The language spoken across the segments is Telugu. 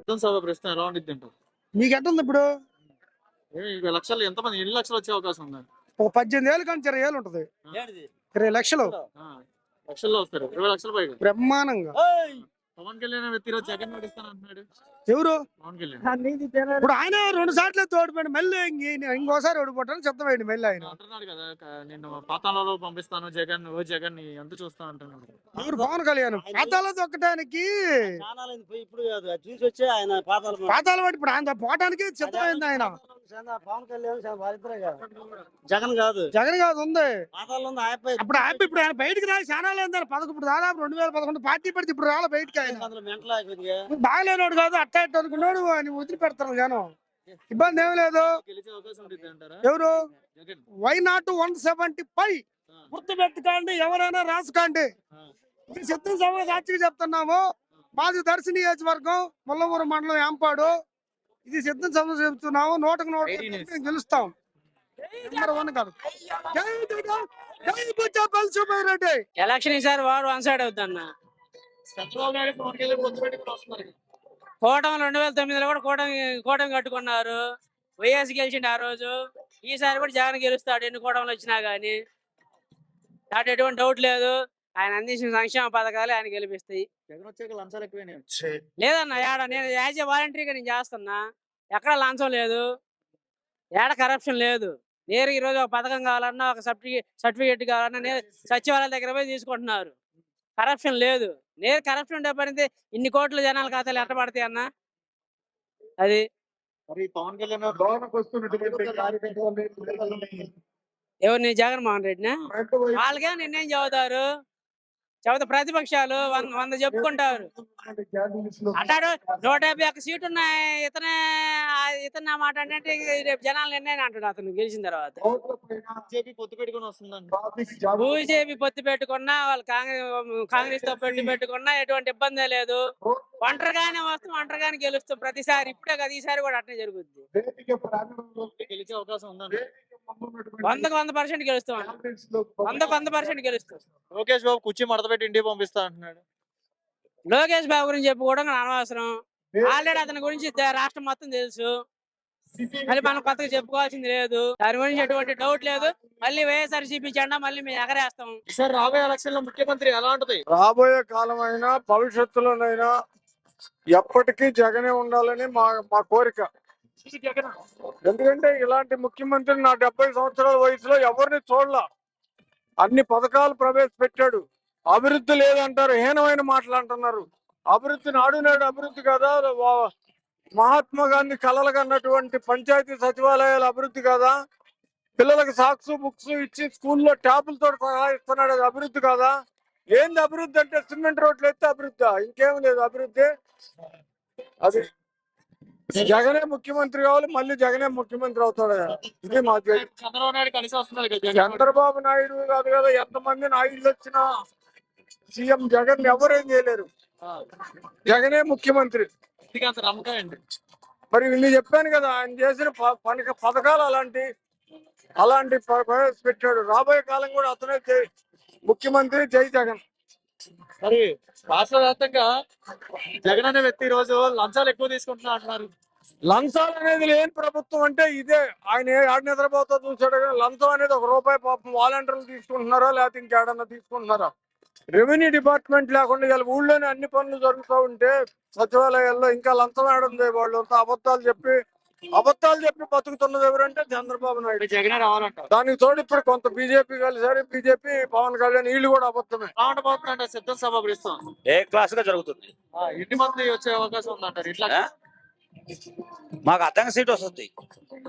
సిద్ధం సభ ప్రశ్న ఎలా ఉండిద్ది అంటారు? మీకు ఎట్టుంది ఇప్పుడు? 20 లక్షలు ఎంతమంది ఎన్ని లక్షలు వచ్చే అవకాశం ఉంది? ఒక 18 ఏళ్ళు కానీ 20 ఏళ్ళు ఉంటుంది. 20 లక్షలు లక్షల్లో వస్తారు. 20 లక్షల పైగా బ్రహ్మాండంగా. పవన్ కళ్యాణ్ వ్యక్తి జగన్ నడుస్తాను అంటున్నాడు. ఎవరు? పవన్ కళ్యాణ్ ఇప్పుడు ఆయన 2 సార్లు తోడిపోయింది, మళ్ళీ ఇంకోసారి ఓడిపోవటానికి సిద్ధమైంది మళ్ళీ ఆయన. అంటున్నాడు కదా, నేను పాతాళంలో పంపిస్తాను జగన్, ఓ జగన్ ని ఎంత చూస్తా అంటున్నాడు. ఎవరు? పవన్ కళ్యాణ్ పాతాళ దొక్కడానికి పాతాళం అంటే ఇప్పుడు ఆయన పోవటానికి సిద్ధమైంది ఆయన. జగన్ కాదు, జగన్ కాదు ఉంది అప్పుడు ఆయన. ఇప్పుడు ఆయన బయటకు రాలి చాలా లేదు. ఇప్పుడు దాదాపు 2011 పార్టీ పెడితే ఇప్పుడు రాలే బయటకి ఆయన. బాగలేనోడు కాదు, అట్ట అనుకున్నాడు ఆయన వదిలిపెడతారు జనం. ఇబ్బంది ఏమి లేదు. ఎవరు? వై నాట్ 175 గుర్తు పెట్టుకోండి, ఎవరైనా రాసుకోండి. ఇది సిద్ధం సభ సాక్షిగా చెప్తున్నాము. మాది దర్శి నియోజకవర్గం, ముల్లమూరు మండలం, ఏంపాడు. ఇది సిద్ధం సభ చెప్తున్నాము. 100కు 100 గెలుస్తాం. నెంబర్ 1 కాదు. ఎలక్షన్ ఈసారి వాడు వన్ సైడ్ అవుతాన్న. కూటమి 2009లో కూడా కూటమి కట్టుకున్నారు. వైఎస్ గెలిచిండు ఆ రోజు. ఈసారి కూడా జగన్ గెలుస్తాడు ఎన్ని కూటమిలు వచ్చినా గానీ. దాంట్లో ఎటువంటి డౌట్ లేదు. ఆయన అందించిన సంక్షేమ పథకాలు ఆయన గెలిపిస్తాయి. లేదన్న ఏడ నేను యాజ్ ఏ వాలంటరీగా నేను చేస్తున్నా. ఎక్కడ లంచం లేదు, ఏడ కరప్షన్ లేదు. నేరు ఈ రోజు ఒక పథకం కావాలన్నా, ఒక సర్టిఫికేట్ కావాలన్నా నేను సచివాలయం దగ్గర పోయి తీసుకుంటున్నారు. కరప్షన్ లేదు. నేరు కరప్షన్ ఉండే పడితే ఇన్ని కోట్ల జనాల ఖాతాలు ఎట్ట పడతాయి అన్న? అది పవన్ కళ్యాణ్ ఎవరిని? జగన్మోహన్ రెడ్డినా? వాళ్ళకే నిర్ణయం చెబుతారు. చెబుతా ప్రతిపక్షాలు 100 చెప్పుకుంటారు. అంటాడు 151 సీటు ఉన్నాయి, ఇతనే మాట అంటే రేపు జనాలు నిర్ణయం అంటాడు అతను గెలిచిన తర్వాత. బీజేపీ పొత్తు పెట్టుకున్నా, వాళ్ళు కాంగ్రెస్ తో పొత్తు పెట్టుకున్నా ఎటువంటి ఇబ్బంది లేదు. ఒంటరిగానే వస్తాం, ఒంటరిగానే గెలుస్తాం ప్రతిసారి. ఇప్పుడే కదా, ఈసారి కూడా అట్నే జరుగుద్ది. గెలిచే అవకాశం ఉందండి. 100% గెలుస్తాం. 100% గెలుస్తాం. లోకేష్ బాబు కుర్చీ మడత పెట్టి ఇంటికి పంపిస్తా అంటున్నాడు. లోకేష్ బాబు గురించి చెప్పుకోవడం అనవసరం. ఆల్రెడీ అతని గురించి రాష్ట్రం మొత్తం తెలుసు. మళ్ళీ మనం కొత్తగా చెప్పుకోవాల్సింది లేదు. దాని గురించి ఎటువంటి డౌట్ లేదు. మళ్ళీ వైఎస్ఆర్సీపీ జెండా మళ్ళీ మేము ఎగరేస్తాం. సార్ రాబోయే ఎలక్షన్ లో ముఖ్యమంత్రి ఎలా ఉంటది? రాబోయే కాలం అయినా భవిష్యత్తులోనైనా ఎప్పటికీ జగనే ఉండాలని మా కోరిక. ఎందుకంటే ఇలాంటి ముఖ్యమంత్రి నా 70 సంవత్సరాల వయసులో ఎవరిని చూడలా. అన్ని పథకాలు ప్రవేశపెట్టాడు. అభివృద్ధి లేదంటారు, హీనమైన మాటలు అంటున్నారు. అభివృద్ధి నాడు నేడు అభివృద్ధి కదా, మహాత్మా గాంధీ కలలుగా అన్నటువంటి పంచాయతీ సచివాలయాల అభివృద్ధి కదా, పిల్లలకు సాక్స్ బుక్స్ ఇచ్చి స్కూల్లో ట్యాబులతో సహా ఇస్తున్నాడు, అది అభివృద్ధి కదా? ఏంది అభివృద్ధి అంటే? సిమెంట్ రోడ్లు ఎత్తే అభివృద్ధి, ఇంకేం లేదు అభివృద్ధి. అది జగనే ముఖ్యమంత్రి కావాలి, మళ్ళీ జగనే ముఖ్యమంత్రి అవుతాడు. ఇది మా చంద్రబాబు నాయుడు కలిసి వస్తున్నారు కదా. చంద్రబాబు నాయుడు కాదు కదా, ఎంతమంది నాయుడులు వచ్చినా సీఎం జగన్ ఎవరేం చేయలేరు. జగనే ముఖ్యమంత్రి. మరి నేను చెప్పాను కదా, ఆయన చేసిన పథకాలు అలాంటి పెట్టాడు. రాబోయే కాలం కూడా అతనే ముఖ్యమంత్రి. జై జగన్. మరి రాష్ట్ర వ్యాప్తంగా జగన్ అనే వ్యక్తి ఈ రోజు లంచాలు ఎక్కువ తీసుకుంటున్నా అంటున్నారు. లంచాలు అనేది లేని ప్రభుత్వం అంటే ఇదే. ఆయన ఆడ నిద్రపోతా చూసాడు కానీ లంచం అనేది ₹1 పాపం వాలంటీర్లు తీసుకుంటున్నారా, లేకపోతే ఇంకేడన్నా తీసుకుంటున్నారా? రెవెన్యూ డిపార్ట్మెంట్ లేకుండా ఇలా ఊళ్ళోనే అన్ని పనులు జరుగుతూ ఉంటే సచివాలయాల్లో ఇంకా లంచం ఆడుంది. వాళ్ళు అబద్ధాలు చెప్పి బతుకుతున్నది ఎవరంటే చంద్రబాబు నాయుడు. జగన్ రావాలంట. దానికి తోడు ఇప్పుడు కొంత బీజేపీ కలిసారు. బీజేపీ పవన్ కళ్యాణ్ వీళ్ళు కూడా అబద్ధమే. సిద్ధం సభ ఏ క్లాస్ గా జరుగుతుంది. ఎన్ని మంది వచ్చే అవకాశం ఉందంటారు? ఇట్లా మాకు అర్థంగా సీట్ వస్తుంది.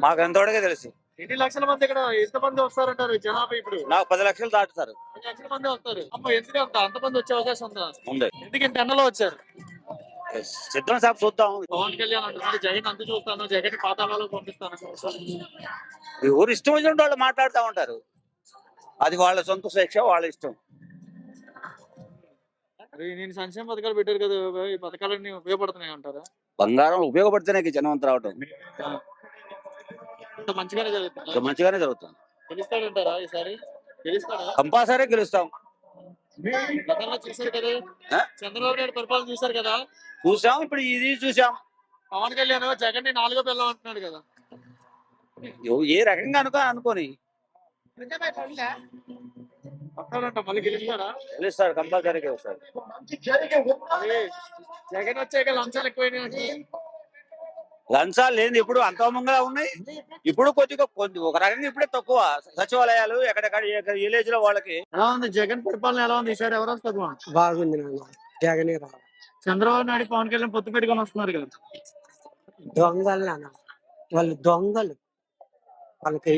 మాకు ఎంతవరకే తెలుసు. ఎన్ని లక్షల మంది ఇక్కడ ఎంతమంది వస్తారంటారు జనాభా? ఇప్పుడు నాకు 10 లక్షలు దాటుతారు. 10 లక్షల మంది వస్తారు. ఎందుకు అంతమంది వచ్చే అవకాశం ఉందా? ఉంది. ఎందుకు ఇంత ఎండలో వచ్చారు? సిద్ధం సాబ్ చూద్దాం. పవన్ కళ్యాణ్ అంటున్నాడు జగన్ అంత చూస్తాను, జగన్ పాతాళాలు పంపిస్తాను. ఎవరు ఇష్టం వచ్చినట్టు వాళ్ళు మాట్లాడుతూ ఉంటారు. అది వాళ్ళ సొంత శిక్ష, వాళ్ళ ఇష్టం. నేను సంక్షేమ పథకాలు పెట్టారు కదా, ఈ పథకాలన్నీ ఉపయోగపడుతున్నాయి అంటారా? బంగారం ఉపయోగపడితేనే జనం అంతా రావటం. మంచిగానే జరుగుతుంది. మంచిగానే జరుగుతుంది. గెలుస్తాడంటారా ఈసారి? గెలుస్తాడా? కంపల్సరీ గెలుస్తాం. చూసారు కదా, చంద్రబాబు నాయుడు పరిపాలన చూసారు కదా. చూసాం, ఇప్పుడు ఇది చూసాం. పవన్ కళ్యాణ్ జగన్ ని 4వ పిల్ల అంటున్నాడు కదా. ఏ రకంగా అనుకోని వస్తాడంట, మళ్ళీ గెలుస్తాడా? గెలుస్తాడు, కంపల్సరీ గెలుస్తాడు. మరి జగన్ వచ్చాక లంచాలు ఎక్కువైనాయి అంటే లంచాలు లేని ఇప్పుడు అంతమంగా ఉన్నాయి. ఇప్పుడు కొద్దిగా ఒక రకంగా ఇప్పుడే తక్కువ సచివాలయాలు ఎక్కడెక్కడ విలేజ్ లో వాళ్ళకి. ఎలా ఉంది జగన్ పరిపాలన, ఎలా ఉంది ఈసారి ఎవరు వస్తారు? బాగుంది నాన్న, జగనే రావాలి. చంద్రబాబు నాయుడు పవన్ కళ్యాణ్ పొత్తు పెట్టుకొని వస్తున్నారు కదా. దొంగలు నాన్న, వాళ్ళు దొంగలు. వాళ్ళకి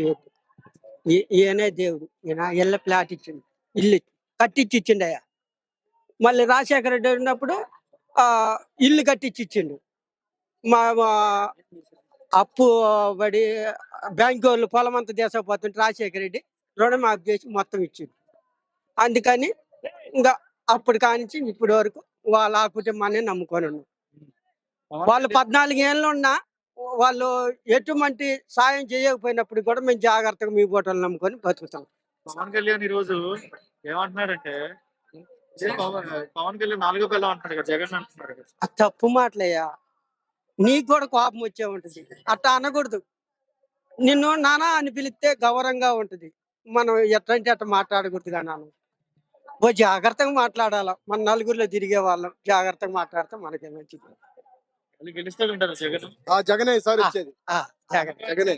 ఈయనే దేవుడు. ఈయన ఇళ్ళ ప్లాట్ ఇచ్చిండు, ఇల్లు కట్టించి ఇచ్చిండు అయ్యా. మళ్ళీ రాజశేఖర రెడ్డి ఉన్నప్పుడు ఇల్లు కట్టించి ఇచ్చిండు. మా అప్పు పడి బ్యాంకు వాళ్ళు పొలం అంతా దేశపోతుంటే రాజశేఖర రెడ్డి రుణమాఫీ చేసి మొత్తం ఇచ్చిండు. అందుకని ఇంకా అప్పుడు కానించి ఇప్పటి వరకు వాళ్ళ ఆ కుటుంబాన్ని నమ్ముకొని ఉన్నాం. వాళ్ళు 14 ఏళ్ళు ఉన్నా వాళ్ళు ఎటువంటి సాయం చేయకపోయినప్పుడు కూడా మేము జాగ్రత్తగా మీ బోటలు నమ్ముకొని బతుకుతాం. పవన్ కళ్యాణ్ ఈ రోజు ఏమంటున్నాడంటే పవన్ కళ్యాణ్ 4వ పిల్ల అంటున్నాడు కదా, జగన్ అంటున్నాడు కదా. ఆ తప్పు మాటలయ్యా, నీకు కూడా కోపం వచ్చే ఉంటది. అట్లా అనకూడదు. నిన్ను నానా అని పిలిస్తే గౌరవంగా ఉంటది. మనం ఎట్లంటే అట్లా మాట్లాడకూడదు కదా నాన్న. ఓ జాగ్రత్తగా మాట్లాడాలా. మన నలుగురిలో తిరిగే వాళ్ళం జాగ్రత్తగా మాట్లాడితే మనకే మంచిది. మళ్ళీ గెలుస్తాడంటారు జగన్. జగనే సార్ ఇచ్చేది. జాగ్రత్త. జగనే.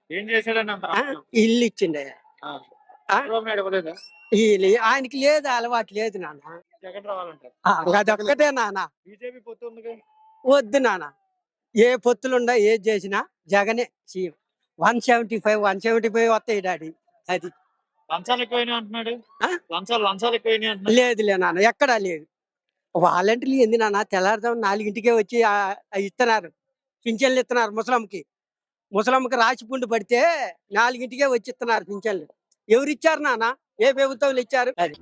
ఏం చేశాడని అంత ఇల్లు ఇచ్చిండయ్యా. చంద్రబాబు నాయుడు ఇవ్వలేదా? ఆయనకి లేదు, అలవాటు లేదు నాన్న. జగన్ రావాలంటారు. అదొక్కటే నాన్న. బీజేపీ పొత్తు ఉంది కదా. వద్దు నాన్న, ఏ పొత్తులుండా ఏది చేసినా జగనే సీఎం. 175 వస్తాయి డాడీ. అది లంచాలు ఎక్కువైనాయి అంటున్నాడు. ఆ? లంచాలు ఎక్కువైనాయి అంటున్నాడు. లేదులే నాన్న, ఎక్కడా లేదు. వాలంటీర్లు ఏంది నాన్న, తెల్లారుదాం 4ంటికే వచ్చి ఇస్తున్నారు, పింఛన్లు ఇస్తున్నారు. ముసలమ్మకి రాసిపుండు పడితే 4ంటికే వచ్చి ఇస్తున్నారు పింఛన్లు. ఎవరు ఇచ్చారు నాన్న? ఏ ప్రభుత్వం ఇచ్చారు? అది